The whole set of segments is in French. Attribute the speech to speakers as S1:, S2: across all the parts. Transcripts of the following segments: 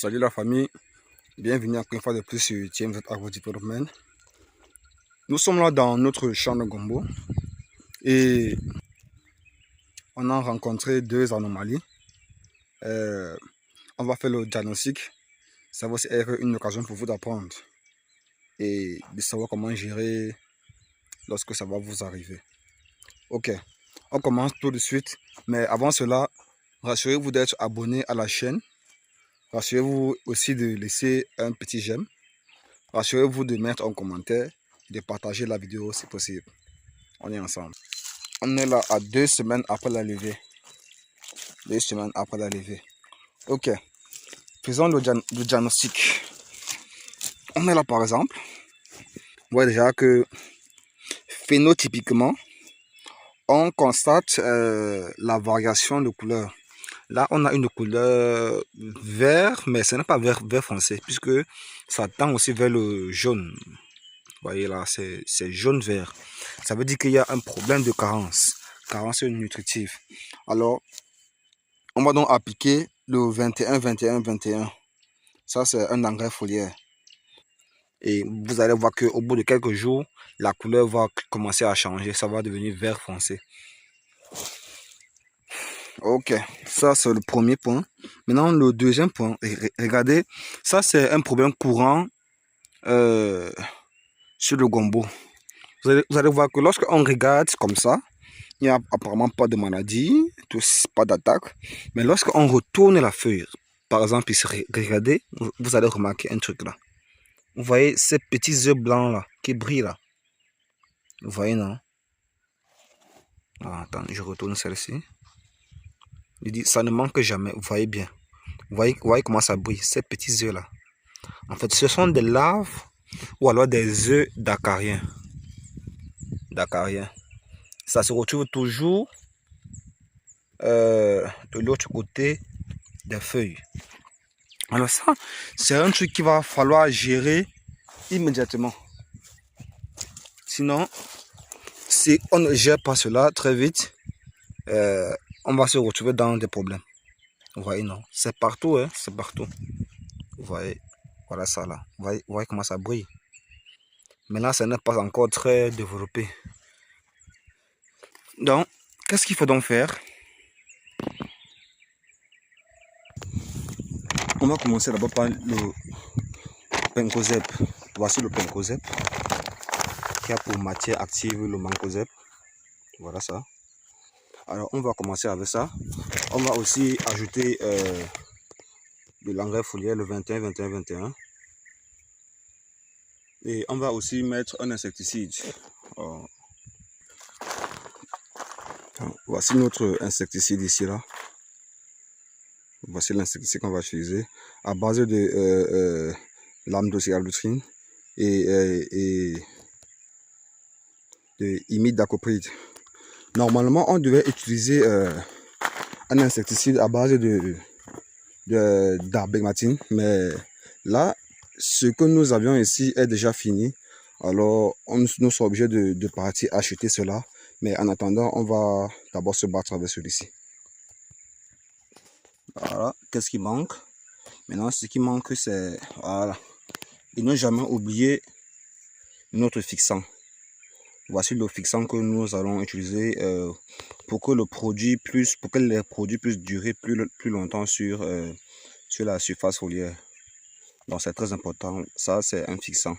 S1: Salut la famille, bienvenue encore une fois de plus sur TMZ Agro Development. Nous sommes là dans notre champ de gombo et on a rencontré deux anomalies. On va faire le diagnostic. Ça va aussi être une occasion pour vous d'apprendre et de savoir comment gérer lorsque ça va vous arriver. Ok, on commence tout de suite, mais avant cela, rassurez-vous d'être abonné à la chaîne. Rassurez-vous aussi de laisser un petit j'aime. Rassurez-vous de mettre un commentaire, de partager la vidéo si possible. On est ensemble. On est là à 2 semaines après la levée. 2 semaines après la levée. Ok. Faisons le diagnostic. On est là par exemple. Vous voyez déjà que phénotypiquement, on constate la variation de couleur. Là, on a une couleur vert, mais ce n'est pas vert foncé, puisque ça tend aussi vers le jaune. Vous voyez là, c'est jaune-vert. Ça veut dire qu'il y a un problème de carence nutritive. Alors, on va donc appliquer le 21-21-21. Ça, c'est un engrais foliaire. Et vous allez voir qu'au bout de quelques jours, la couleur va commencer à changer. Ça va devenir vert foncé. Ok, ça c'est le premier point. Maintenant, le deuxième point, regardez, ça c'est un problème courant sur le gombo. Vous allez voir que lorsqu'on regarde comme ça, il n'y a apparemment pas de maladie, pas d'attaque. Mais lorsqu'on retourne la feuille, par exemple ici, regardez, vous allez remarquer un truc là. Vous voyez ces petits œufs blancs là, qui brillent là. Vous voyez, non? Ah, attends, je retourne celle-ci. Il dit, ça ne manque jamais, vous voyez bien. Vous voyez comment ça brille, ces petits œufs là. En fait, ce sont des larves ou alors des œufs d'acariens. Ça se retrouve toujours de l'autre côté des feuilles. Alors ça, c'est un truc qu'il va falloir gérer immédiatement. Sinon, si on ne gère pas cela très vite, on va se retrouver dans des problèmes. Vous voyez, non? C'est partout, hein? C'est partout. Vous voyez, voilà ça là. Vous voyez comment ça brille. Mais là, ça n'est pas encore très développé. Donc, qu'est-ce qu'il faut donc faire? On va commencer d'abord par le Pencozeb. Voici le Pencozeb qui a pour matière active le Mancozeb. Voilà ça. Alors, on va commencer avec ça. On va aussi ajouter de l'engrais foliaire, le 21-21-21. Et on va aussi mettre un insecticide. Voici notre insecticide ici là. Voici l'insecticide qu'on va utiliser à base de l'amdocyalutrine et de imidacopride. Normalement, on devait utiliser un insecticide à base d'arbegmatine, mais là, ce que nous avions ici est déjà fini. Alors, nous sommes obligés de partir acheter cela. Mais en attendant, on va d'abord se battre avec celui-ci. Voilà, qu'est-ce qui manque? Maintenant, ce qui manque, c'est... Voilà. Et ne jamais oublier notre fixant. Voici le fixant que nous allons utiliser pour que les produits puissent durer plus longtemps sur la surface foliaire. Donc c'est très important. Ça, c'est un fixant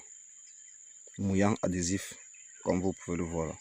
S1: mouillant adhésif, comme vous pouvez le voir là.